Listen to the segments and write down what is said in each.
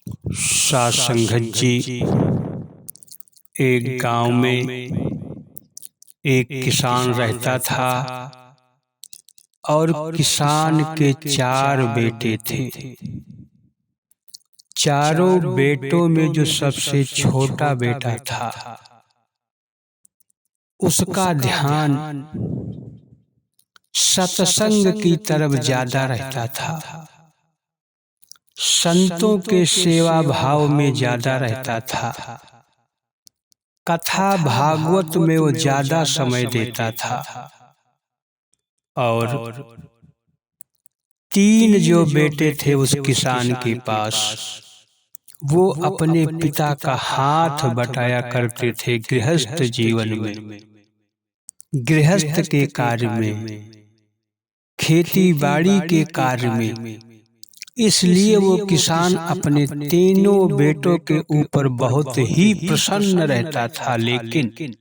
सासंगत जी, एक गांव में एक किसान रहता था और किसान के 4 बेटे थे। चारों बेटों में जो सबसे छोटा बेटा था, उसका ध्यान सत्संग की तरफ ज्यादा रहता था, संतों के सेवा भाव में ज्यादा रहता था, कथा भागवत में वो ज्यादा समय देता था। और 3 जो बेटे थे उस किसान के पास, वो अपने पिता का हाथ बटाया करते थे गृहस्थ जीवन में, गृहस्थ के कार्य में, खेती बाड़ी के कार्य में। इसलिए वो किसान अपने तीनों बेटों के ऊपर बहुत ही प्रसन्न रहता था। लेकिन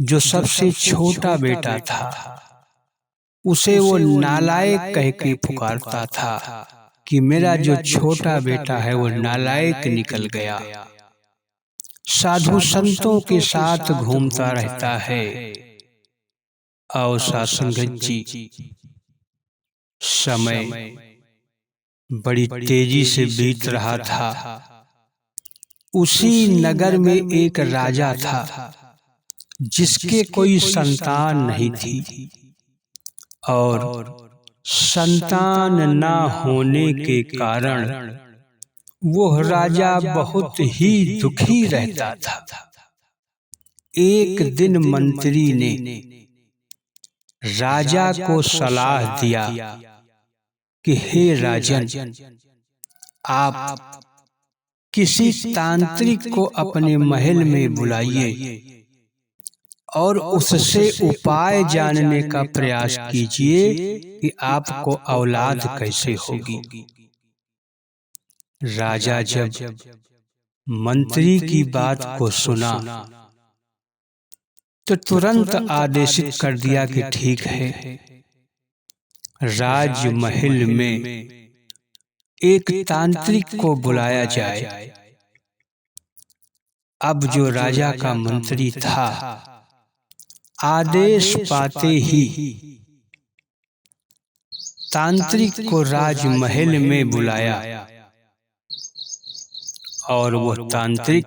जो सबसे छोटा बेटा था, उसे वो नालायक कह के पुकारता था कि मेरा जो छोटा बेटा है वो नालायक निकल गया, साधु संतों के साथ घूमता रहता है। और सासंगत जी, समय बड़ी तेजी से बीत रहा था। उसी नगर में एक राजा था जिसके कोई संतान नहीं थी, और संतान ना होने के कारण वो राजा बहुत ही दुखी रहता था। एक दिन मंत्री ने राजा को सलाह दिया कि हे राजन, आप किसी तांत्रिक को अपने महल में बुलाइए और उससे उपाय जानने का प्रयास कीजिए कि आपको औलाद कैसे होगी। राजा जब मंत्री की बात को सुना तो तुरंत आदेशित कर दिया कि ठीक है, राजमहल में एक तांत्रिक को बुलाया जाए। अब जो राजा का मंत्री था, आदेश पाते ही तांत्रिक को राजमहल में बुलाया, और वो तांत्रिक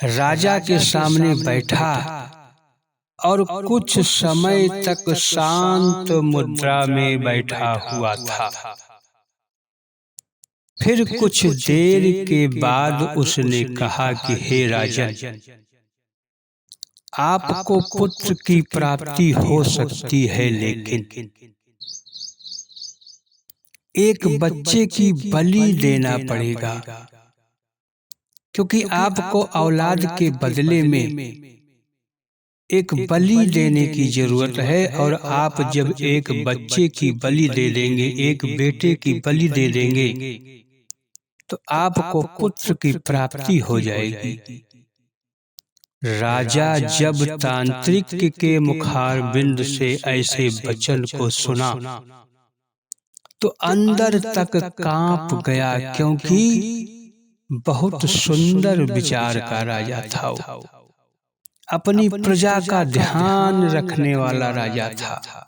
राजा के सामने बैठा और कुछ समय तक शांत मुद्रा में बैठा हुआ था। फिर कुछ देर के बाद उसने कहा कि हे राजन, आपको पुत्र की प्राप्ति हो सकती है, लेकिन एक बच्चे की बलि देना पड़ेगा, क्योंकि आपको औलाद के बदले में एक बलि देने की जरूरत है। और आप जब एक बच्चे की बलि दे देंगे, एक बेटे की बलि दे देंगे, तो आपको पुत्र की प्राप्ति हो जाएगी। राजा जब तांत्रिक के मुखारबिंद से ऐसे वचन को सुना तो अंदर तक कांप गया, क्योंकि बहुत सुंदर विचार का राजा था। अपनी प्रजा का ध्यान रखने वाला राजा था।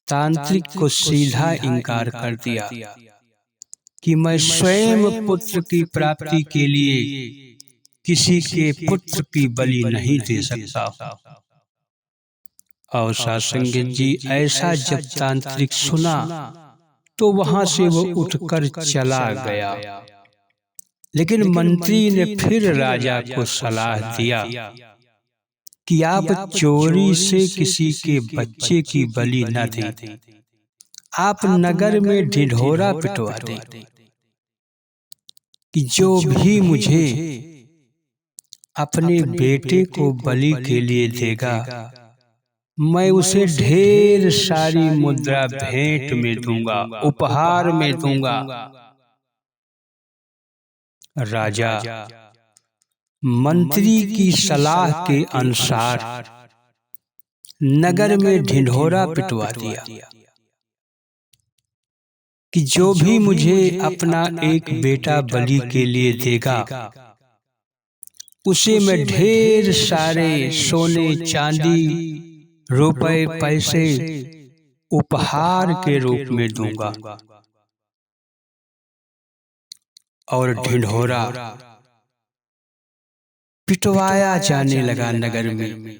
तांत्रिक को सीधा इनकार कर दिया कि मैं स्वयं पुत्र की प्राप्ति के लिए किसी के पुत्र की बलि नहीं दे सकता। और सासंगत जी, ऐसा जब तांत्रिक सुना तो वहां से वो उठकर चला गया। लेकिन मंत्री ने फिर राजा को सलाह दिया कि आप चोरी से किसी के बच्चे की बलि न दें, आप नगर में ढिढोरा पिटवा दें कि जो भी मुझे अपने बेटे को बलि के लिए देगा, मैं उसे ढेर सारी मुद्रा भेंट में दूंगा, उपहार में दूंगा। राजा मंत्री की सलाह के अनुसार नगर में ढिढोरा पिटवा दिया। कि जो भी मुझे अपना एक बेटा बलि के लिए देगा, उसे मैं ढेर सारे सोने चांदी रुपए पैसे उपहार के रूप में दूंगा। और ढिढोरा पिटवाया जाने लगा नगर में।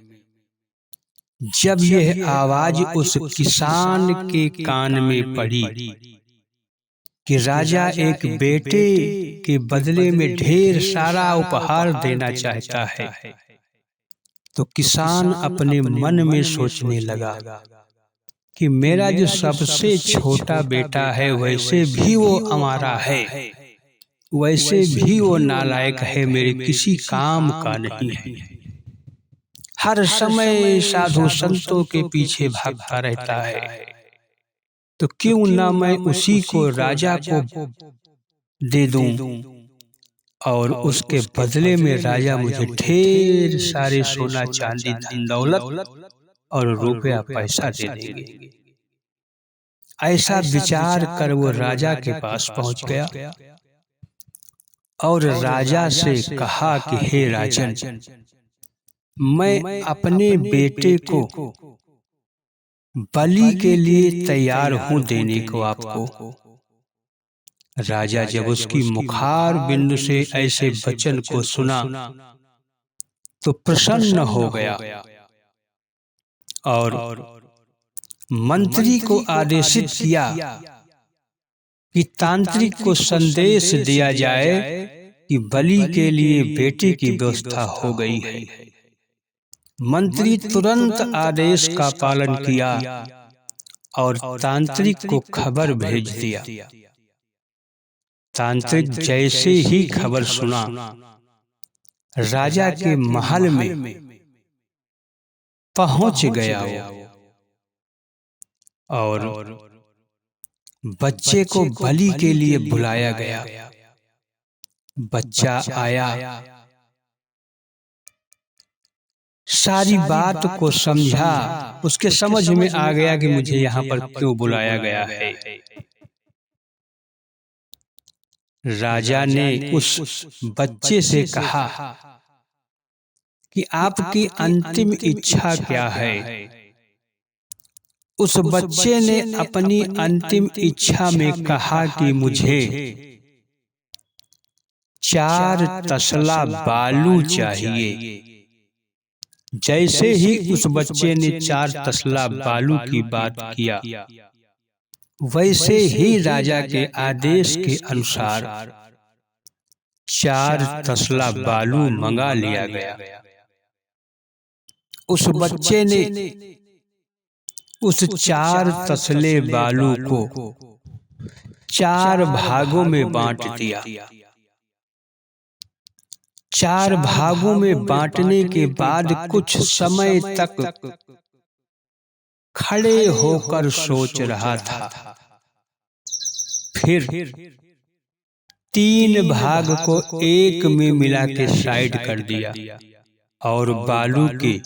जब यह आवाज उस किसान के कान में पड़ी कि राजा एक बेटे के बदले में ढेर सारा उपहार देना चाहता है, तो किसान अपने मन में सोचने लगा कि मेरा जो सबसे छोटा बेटा है वैसे भी वो हमारा है, वैसे भी वो नालायक है, मेरे किसी काम का नहीं है, हर समय साधु संतों के पीछे भागता रहता है, तो क्यों ना मैं उसी को राजा को दे दूं और उसके बदले में राजा मुझे ढेर सारे सोना चांदी धन दौलत और रुपया पैसा दे देंगे। ऐसा विचार कर वो राजा के पास पहुंच गया और राजा से कहा कि हे राजन, मैं अपने बेटे को बलि के लिए तैयार हूं देने को आपको। राजा जब उसकी मुखार बिंदु से ऐसे वचन को सुना तो प्रसन्न हो गया और मंत्री को आदेशित किया कि तांत्रिक को संदेश दिया जाए कि बलि के लिए बेटे की व्यवस्था हो गई है। मंत्री तुरंत आदेश का पालन किया और तांत्रिक को खबर भेज दिया। तांत्रिक जैसे ही खबर सुना, राजा के महल में पहुंच गया और बच्चे को बलि के लिए बुलाया गया। बच्चा आया, सारी बात को समझा, उसके समझ में आ गया कि मुझे यहाँ पर क्यों बुलाया गया है। राजा ने उस बच्चे से कहा कि आपकी अंतिम इच्छा क्या है। उस बच्चे ने अपनी अंतिम इच्छा में कहा कि मुझे 4 तसला बालू चाहिए। जैसे ही उस बच्चे ने 4 तसला बालू की बात किया, वैसे ही राजा के आदेश के अनुसार 4 तसला बालू मंगा लिया गया। उस बच्चे ने उस 4 तसले बालू को 4 भागों में बांट दिया। 4 भागों में बांटने के बाद कुछ समय तक खड़े होकर सोच रहा था। फिर 3 भाग को एक में मिला के साइड कर दिया और बालू के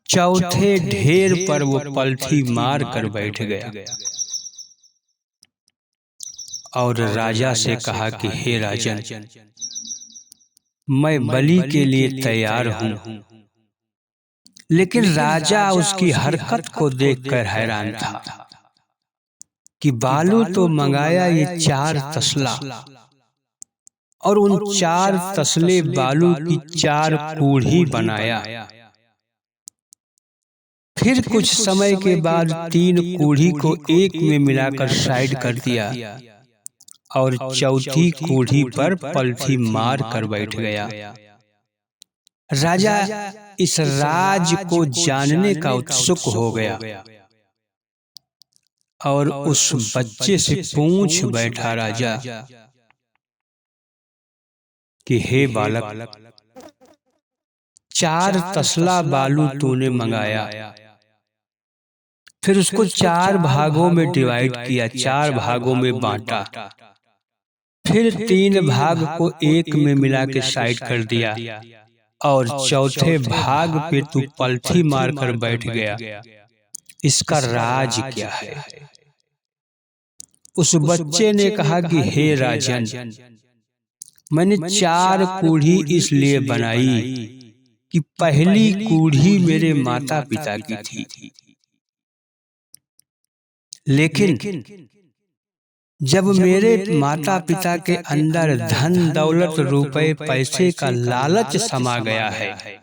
चौथे ढेर पर वो पलथी मार कर बैठ गया और राजा से कहा कि हे राजन, मैं बलि के लिए तैयार हूं। लेकिन राजा उसकी हरकत को देखकर हैरान था कि बालू तो मंगाया ये 4 तसला और उन 4 तसले बालू की 4 कूढ़ी बनाया। फिर कुछ समय के बाद 3 कूढ़ी को एक में मिलाकर साइड कर दिया और चौथी कूढ़ी पर पलथी मार कर बैठ गया। राजा इस राज को जानने का उत्सुक हो गया और उस बच्चे से पूछ बैठा राजा कि हे बालक, 4 तसला बालू तूने मंगाया, फिर उसको 4 भागों में डिवाइड किया, 4 भागों में बांटा, फिर 3 भाग को एक में मिला के साइड कर दिया और चौथे भाग पे तू पलथी मारकर बैठ गया। इसका राज क्या है? उस बच्चे ने कहा कि हे राजन, मैंने 4 कूढ़ी इसलिए बनाई कि पहली कूढ़ी मेरे माता पिता की थी, लेकिन जब मेरे माता पिता के अंदर धन दौलत रुपए पैसे का लालच समा गया है,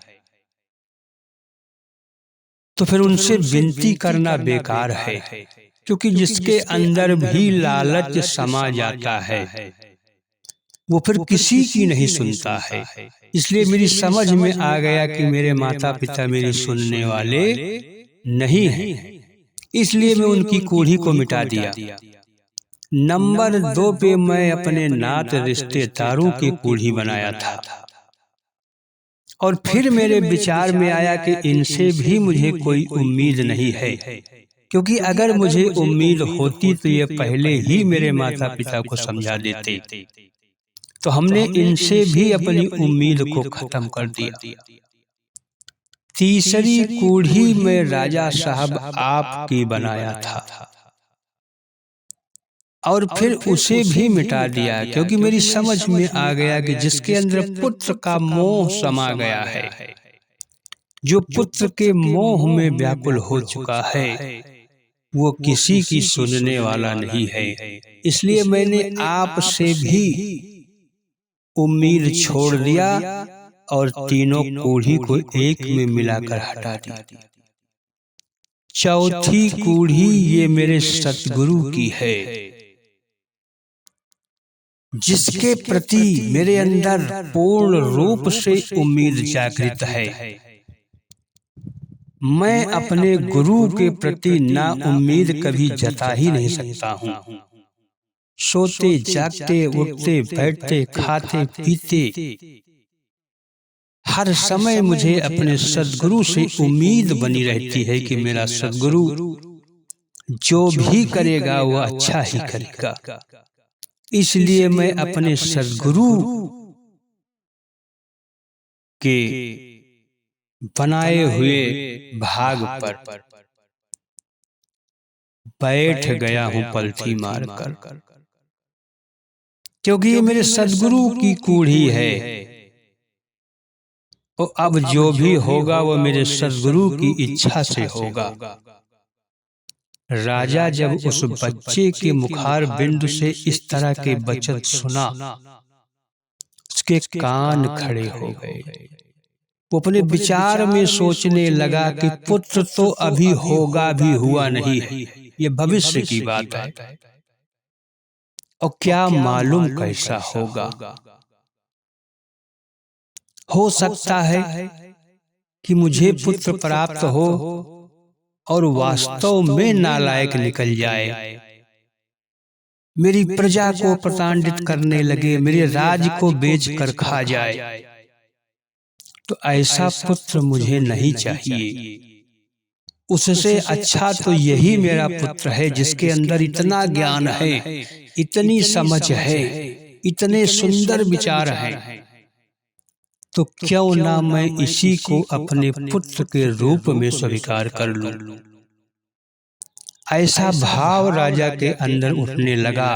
तो फिर उनसे विनती करना बेकार है, क्योंकि जिसके अंदर भी लालच समा जाता है वो फिर किसी की नहीं सुनता है। इसलिए मेरी समझ में आ गया कि मेरे माता पिता मेरी सुनने वाले नहीं हैं, इसलिए मैं उनकी कूढ़ी को मिटा दिया। नंबर 2 पे मैं अपने नात रिश्तेदारों की कूढ़ी बनाया था, और फिर मेरे विचार में आया कि इनसे भी मुझे कोई उम्मीद नहीं है, क्योंकि अगर मुझे उम्मीद होती तो ये पहले ही मेरे माता पिता को समझा देते। तो हमने इनसे भी अपनी उम्मीद को खत्म कर दिया। तीसरी कूढ़ी में राजा साहब आपकी बनाया था, और फिर उसे भी मिटा दिया, क्योंकि मेरी समझ में आ गया कि जिसके अंदर पुत्र का मोह समा गया है, जो पुत्र के मोह में व्याकुल हो चुका है, वो किसी की सुनने वाला नहीं है। इसलिए मैंने आपसे भी उम्मीद छोड़ दिया और तीनों कूढ़ी को एक में मिलाकर हटा दिया। चौथी कूढ़ी ये मेरे सतगुरु की है, जिसके प्रति मेरे अंदर पूर्ण रूप से उम्मीद जागृत है। मैं अपने गुरु के प्रति ना उम्मीद कभी जता ही नहीं सकता हूँ। सोते जागते उठते बैठते खाते पीते हर समय मुझे अपने सद्गुरु से उम्मीद बनी रहती है कि मेरा सद्गुरु जो भी करेगा वो अच्छा ही करेगा। इसलिए मैं अपने सद्गुरु के बनाए हुए भाग पर बैठ गया हूं पलथी मारकर, क्योंकि ये मेरे सद्गुरु की कूढ़ी है। और अब जो भी होगा वो मेरे सद्गुरु की इच्छा से होगा। राजा जब उस बच्चे के मुखार बिंदु से इस तरह के वचन सुना, उसके कान खड़े हो गए। वो अपने विचार में सोचने लगा कि पुत्र तो अभी होगा भी हुआ नहीं है, ये भविष्य की बात है, और क्या मालूम कैसा होगा। हो सकता है कि मुझे पुत्र प्राप्त हो और वास्तव में नालायक निकल जाए, मेरी प्रजा को प्रताड़ित करने लगे, मेरे राज को बेच कर खा जाए। तो ऐसा पुत्र मुझे नहीं चाहिए। उससे अच्छा तो यही मेरा पुत्र है, जिसके अंदर इतना ज्ञान है, इतनी समझ है, इतने सुंदर विचार हैं। तो क्यों ना मैं इसी को अपने पुत्र के रूप में स्वीकार कर लूं। ऐसा भाव राजा के अंदर उठने लगा,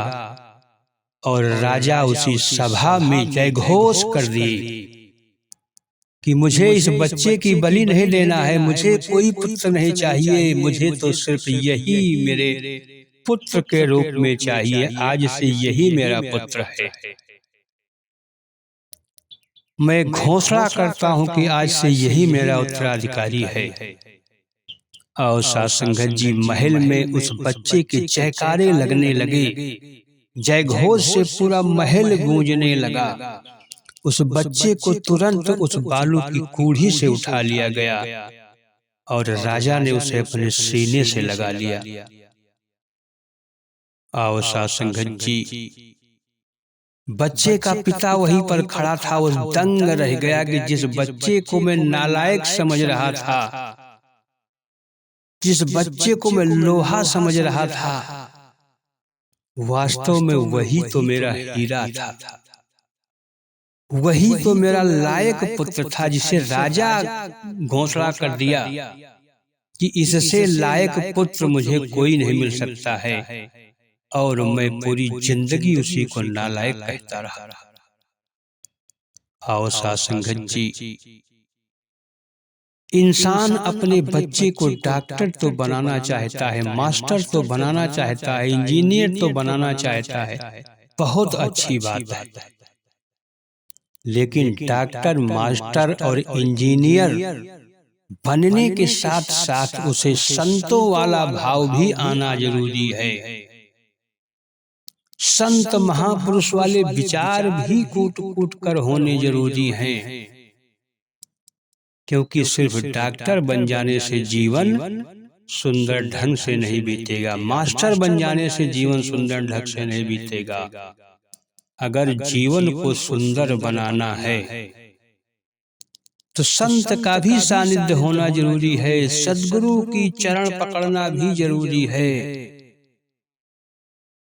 और राजा उसी सभा में जयघोष कर दिए कि मुझे इस बच्चे की बलि नहीं देना है, मुझे कोई पुत्र नहीं चाहिए, मुझे तो सिर्फ यही मेरे पुत्र के रूप में चाहिए। आज से यही मेरा पुत्र है। मैं घोषणा करता हूं कि आज से यही मेरा उत्तराधिकारी है। और साध संगत जी, महल में उस बच्चे के जयकारे लगने लगे, जयघोष से पूरा महल गूंजने लगा। उस बच्चे को तुरंत उस बालू की कूढ़ी से उठा लिया गया, और राजा ने उसे अपने सीने से लगा लिया। आओ साध संगत जी, बच्चे का पिता वहीं पर खड़ा था। वो दंग रह गया कि जिस बच्चे को मैं नालायक समझ रहा था, जिस बच्चे को मैं लोहा समझ रहा था, वास्तव में वही तो मेरा हीरा था, वही तो मेरा लायक पुत्र था, जिसे राजा घोषणा कर दिया कि इससे लायक पुत्र मुझे कोई नहीं मिल सकता है। और मैं पूरी जिंदगी उसी को नालायक कहता रहा। आओ साथ संगत जी, इंसान अपने बच्चे को डॉक्टर तो बनाना चाहता है, मास्टर तो बनाना चाहता है, इंजीनियर तो बनाना चाहता है, बहुत अच्छी बात है। लेकिन डॉक्टर, मास्टर और इंजीनियर बनने के साथ साथ उसे संतों वाला भाव भी आना जरूरी है। संत महापुरुष वाले विचार भी कूट कूट कर होने जरूरी हैं, क्योंकि सिर्फ डॉक्टर बन जाने से जीवन सुंदर ढंग से नहीं बीतेगा, मास्टर बन जाने से जीवन सुंदर ढंग से नहीं बीतेगा। अगर जीवन को सुंदर बनाना है तो संत का भी सानिध्य होना जरूरी है, सद्गुरु की चरण पकड़ना भी जरूरी है।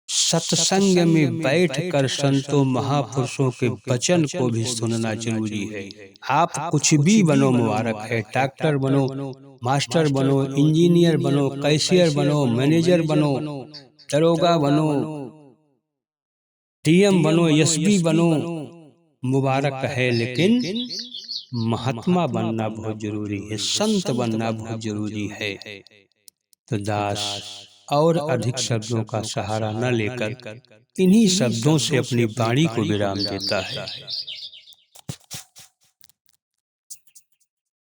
सत्संग में बैठकर संतों महापुरुषों के वचन को भी सुनना जरूरी है। आप कुछ भी बनो, मुबारक है, डॉक्टर बनो, मास्टर बनो, इंजीनियर बनो, कैशियर बनो, मैनेजर बनो, दरोगा बनो, डीएम बनो, एसपी बनो, मुबारक है, लेकिन महात्मा बनना बहुत जरूरी है, संत बनना बहुत जरूरी है। तो दास और अधिक शब्दों का सहारा न लेकर इन्हीं शब्दों से अपनी वाणी को विराम देता है।